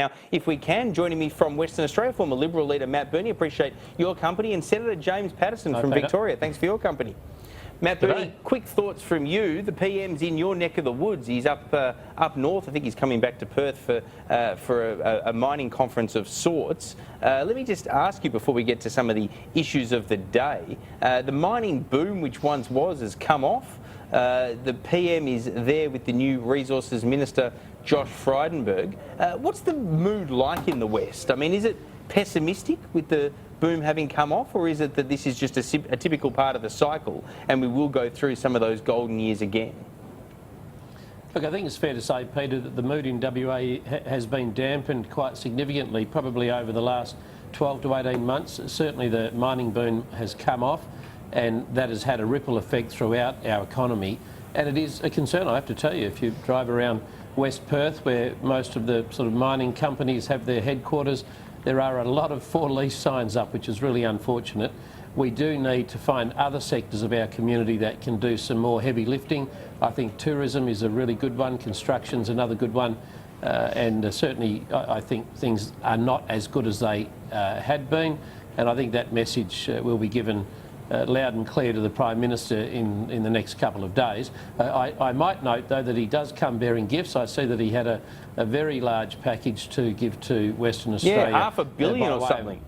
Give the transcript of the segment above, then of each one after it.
Now, if we can, joining me from Western Australia, former Liberal leader Matt Birney, appreciate your company, and Senator James Paterson from Victoria. Thanks for your company. Matt Birney, quick thoughts from you. The PM's in your neck of the woods. He's up north. I think he's coming back to Perth for a mining conference of sorts. Let me just ask you before we get to some of the issues of the day. The mining boom, which once was, has come off. The PM is there with the new Resources Minister, Josh Frydenberg. What's the mood like in the West? I mean, is it pessimistic with the boom having come off, or is it that this is just a typical part of the cycle and we will go through some of those golden years again? Look, I think it's fair to say, Peter, that the mood in WA has been dampened quite significantly, probably over the last 12 to 18 months. Certainly the mining boom has come off, and that has had a ripple effect throughout our economy. And it is a concern, I have to tell you, if you drive around West Perth, where most of the sort of mining companies have their headquarters, there are a lot of for lease signs up, which is really unfortunate. We do need to find other sectors of our community that can do some more heavy lifting. I think tourism is a really good one, construction's another good one, and certainly I think things are not as good as they had been, and I think that message will be given loud and clear to the Prime Minister in the next couple of days. I might note, though, that he does come bearing gifts. I see that he had a very large package to give to Western Australia. Yeah, $500 million or something.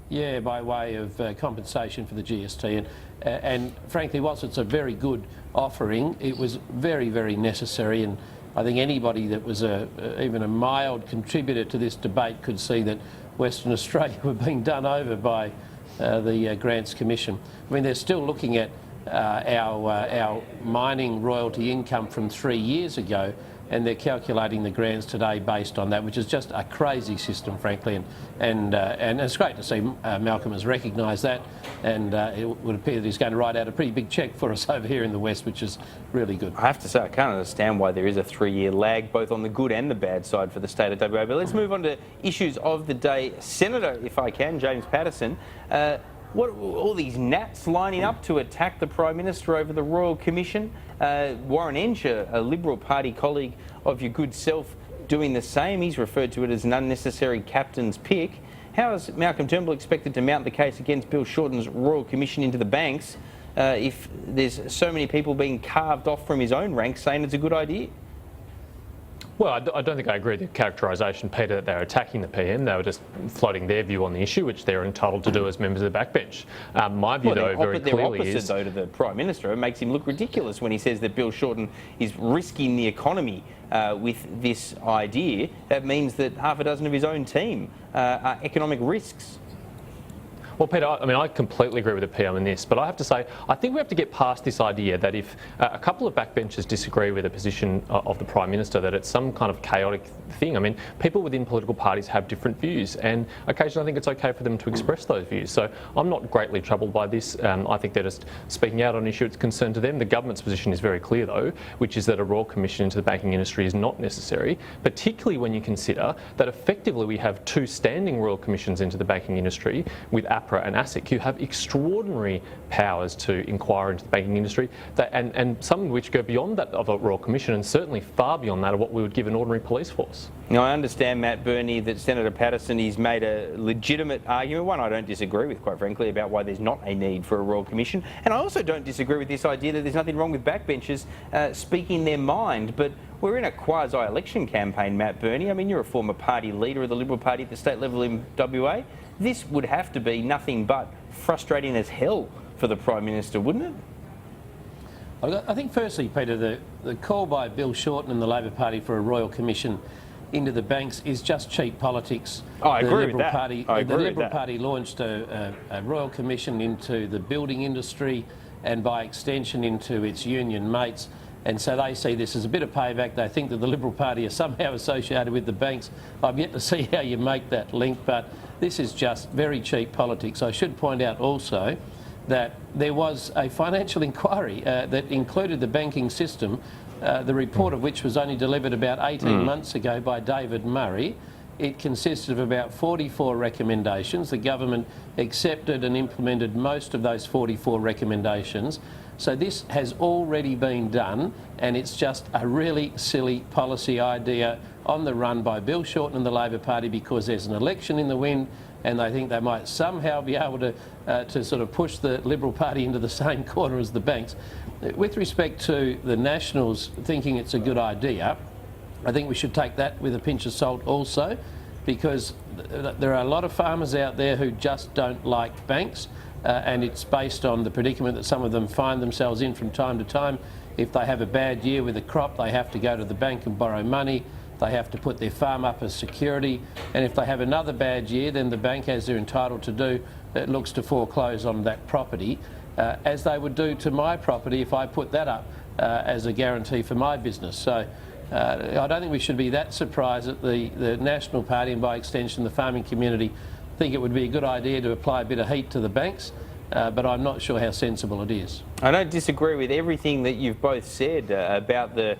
Yeah, by way of compensation for the GST. And frankly, whilst it's a very good offering, it was very, very necessary. And I think anybody that was even a mild contributor to this debate could see that Western Australia were being done over by the Grants Commission. I mean, they're still looking at our mining royalty income from 3 years ago, and they're calculating the grants today based on that, which is just a crazy system, frankly. And it's great to see Malcolm has recognised that, and it would appear that he's going to write out a pretty big cheque for us over here in the West, which is really good. I have to say, I can't understand why there is a 3-year lag, both on the good and the bad side for the state of WA. But let's move on to issues of the day. Senator, if I can, James Paterson, what all these gnats lining up to attack the Prime Minister over the Royal Commission? Warren Entsch, a Liberal Party colleague of your good self, doing the same. He's referred to it as an unnecessary captain's pick. How is Malcolm Turnbull expected to mount the case against Bill Shorten's Royal Commission into the banks if there's so many people being carved off from his own ranks saying it's a good idea? Well, I don't think I agree with the characterisation, Peter, that they're attacking the PM. They were just floating their view on the issue, which they're entitled to do as members of the backbench. My view, though, very clearly is... They're opposite, though, to the Prime Minister. It makes him look ridiculous when he says that Bill Shorten is risking the economy with this idea. That means that half a dozen of his own team are economic risks. Well, Peter, I mean, I completely agree with the PM on this, but I have to say, I think we have to get past this idea that if a couple of backbenchers disagree with the position of the Prime Minister, that it's some kind of chaotic thing. I mean, people within political parties have different views, and occasionally I think it's okay for them to express those views. So I'm not greatly troubled by this. I think they're just speaking out on an issue that's concerned to them. The government's position is very clear, though, which is that a Royal Commission into the banking industry is not necessary, particularly when you consider that effectively we have 2 standing Royal Commissions into the banking industry with APRA and ASIC, who have extraordinary powers to inquire into the banking industry, and some of which go beyond that of a Royal Commission, and certainly far beyond that of what we would give an ordinary police force. Now, I understand, Matt Birney, that Senator Paterson, he's made a legitimate argument, one I don't disagree with, quite frankly, about why there's not a need for a Royal Commission. And I also don't disagree with this idea that there's nothing wrong with backbenchers speaking their mind. But we're in a quasi-election campaign, Matt Birney. I mean, you're a former party leader of the Liberal Party at the state level in WA. This would have to be nothing but frustrating as hell for the Prime Minister, wouldn't it? I think firstly, Peter, the call by Bill Shorten and the Labor Party for a Royal Commission into the banks is just cheap politics. I agree with that. The Liberal Party launched a Royal Commission into the building industry and by extension into its union mates. And so they see this as a bit of payback. They think that the Liberal Party are somehow associated with the banks. I've yet to see how you make that link, but this is just very cheap politics. I should point out also that there was a financial inquiry that included the banking system, the report of which was only delivered about 18 months ago by David Murray. It consisted of about 44 recommendations. The government accepted and implemented most of those 44 recommendations. So this has already been done, and it's just a really silly policy idea on the run by Bill Shorten and the Labor Party because there's an election in the wind, and they think they might somehow be able to sort of push the Liberal Party into the same corner as the banks. With respect to the Nationals thinking it's a good idea, I think we should take that with a pinch of salt also, because there are a lot of farmers out there who just don't like banks, and it's based on the predicament that some of them find themselves in from time to time. If they have a bad year with a crop, they have to go to the bank and borrow money. They have to put their farm up as security. And if they have another bad year, then the bank, as they're entitled to do, looks to foreclose on that property, as they would do to my property if I put that up as a guarantee for my business. So I don't think we should be that surprised that the National Party, and by extension the farming community, think it would be a good idea to apply a bit of heat to the banks. But I'm not sure how sensible it is. I don't disagree with everything that you've both said about the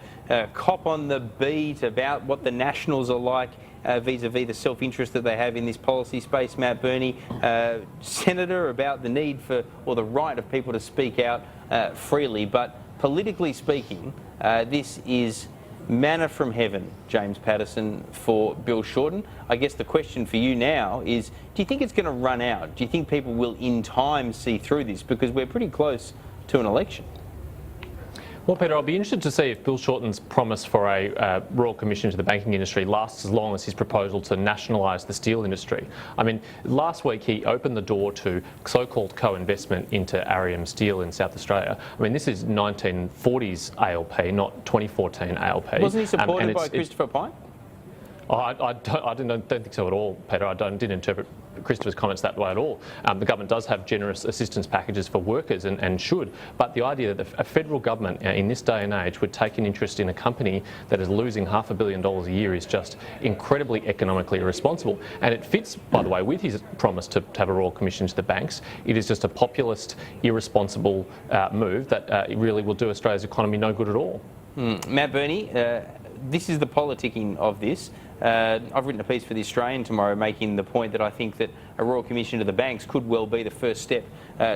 cop on the beat, about what the Nationals are like vis-a-vis the self-interest that they have in this policy space. Matt Burney, Senator, about the need for, or the right of people to speak out freely. But politically speaking, this is manna from heaven, James Paterson, for Bill Shorten. I guess the question for you now is, do you think it's going to run out? Do you think people will in time see through this? Because we're pretty close to an election. Well, Peter, I'll be interested to see if Bill Shorten's promise for a Royal Commission to the banking industry lasts as long as his proposal to nationalise the steel industry. I mean, last week he opened the door to so-called co-investment into Arium Steel in South Australia. I mean, this is 1940s ALP, not 2014 ALP. Wasn't he supported by Christopher Pyne? I don't think so at all, Peter. I didn't interpret Christopher's comments that way at all. The government does have generous assistance packages for workers and should, but the idea that a federal government in this day and age would take an interest in a company that is losing $500 million a year is just incredibly economically irresponsible. And it fits, by the way, with his promise to have a Royal Commission to the banks. It is just a populist, irresponsible move that really will do Australia's economy no good at all. Matt Burney, this is the politicking of this. I've written a piece for The Australian tomorrow making the point that I think that a Royal Commission to the banks could well be the first step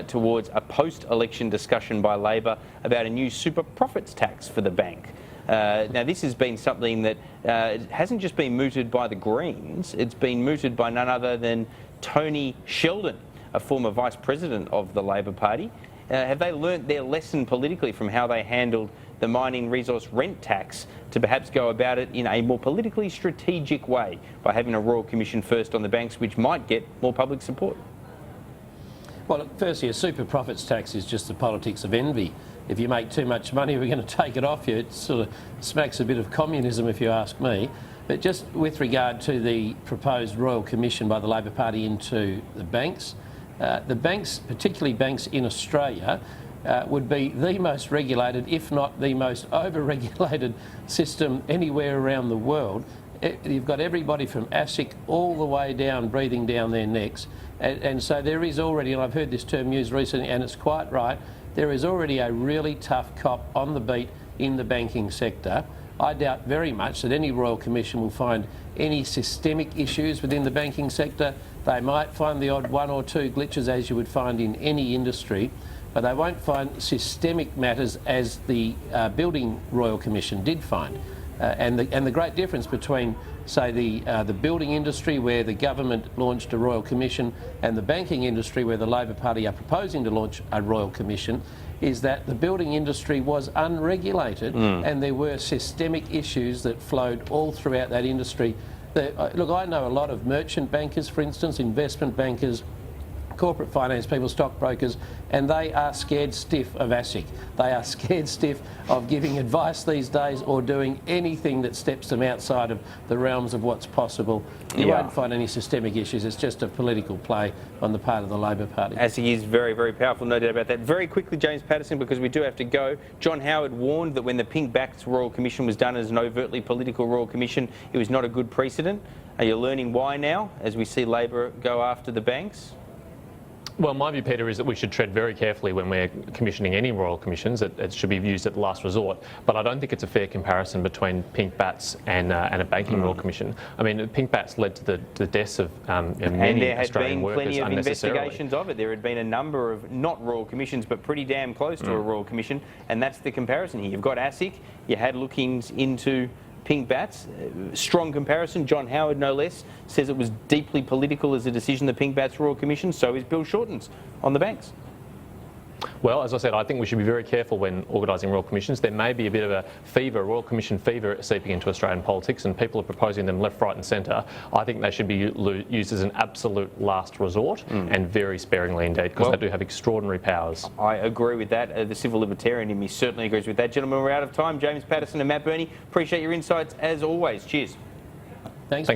towards a post-election discussion by Labor about a new super profits tax for the bank. Now, this has been something that hasn't just been mooted by the Greens, it's been mooted by none other than Tony Sheldon, a former Vice President of the Labor Party. Have they learnt their lesson politically from how they handled the mining resource rent tax to perhaps go about it in a more politically strategic way by having a Royal Commission first on the banks, which might get more public support? Well, firstly, a super profits tax is just the politics of envy. If you make too much money, we're going to take it off you. It sort of smacks a bit of communism, if you ask me. But just with regard to the proposed Royal Commission by the Labor Party into the banks, particularly banks in Australia, would be the most regulated, if not the most over-regulated system anywhere around the world. You've got everybody from ASIC all the way down, breathing down their necks. And so there is already, and I've heard this term used recently, and it's quite right, there is already a really tough cop on the beat in the banking sector. I doubt very much that any Royal Commission will find any systemic issues within the banking sector. They might find the odd one or two glitches, as you would find in any industry, but they won't find systemic matters as the Building Royal Commission did find. And the great difference between, say, the building industry, where the government launched a Royal Commission, and the banking industry, where the Labor Party are proposing to launch a Royal Commission, is that the building industry was unregulated and there were systemic issues that flowed all throughout that industry. Look, I know a lot of merchant bankers, for instance, investment bankers, corporate finance people, stockbrokers, and they are scared stiff of ASIC. They are scared stiff of giving advice these days or doing anything that steps them outside of the realms of what's possible. You won't find any systemic issues. It's just a political play on the part of the Labor Party. ASIC is very, very powerful, no doubt about that. Very quickly, James Paterson, because we do have to go. John Howard warned that when the Pink Backs Royal Commission was done as an overtly political Royal Commission, it was not a good precedent. Are you learning why now, as we see Labor go after the banks? Well, my view, Peter, is that we should tread very carefully when we're commissioning any Royal Commissions. It should be used at the last resort. But I don't think it's a fair comparison between Pink Bats and a banking Royal Commission. I mean, Pink Bats led to the deaths of many Australian workers unnecessarily. And there had been plenty of investigations of it. There had been a number of not Royal Commissions, but pretty damn close to a Royal Commission. And that's the comparison here. You've got ASIC, you had lookings into pink bats. Strong comparison. John Howard, no less, says it was deeply political as a decision, the pink bats Royal Commission. So is Bill Shorten's on the banks. Well, as I said, I think we should be very careful when organising Royal Commissions. There may be a bit of a fever, Royal Commission fever, seeping into Australian politics, and people are proposing them left, right and centre. I think they should be used as an absolute last resort and very sparingly indeed, because they do have extraordinary powers. I agree with that. The civil libertarian in me certainly agrees with that. Gentlemen, we're out of time. James Paterson and Matt Burney, appreciate your insights as always. Cheers. Thanks.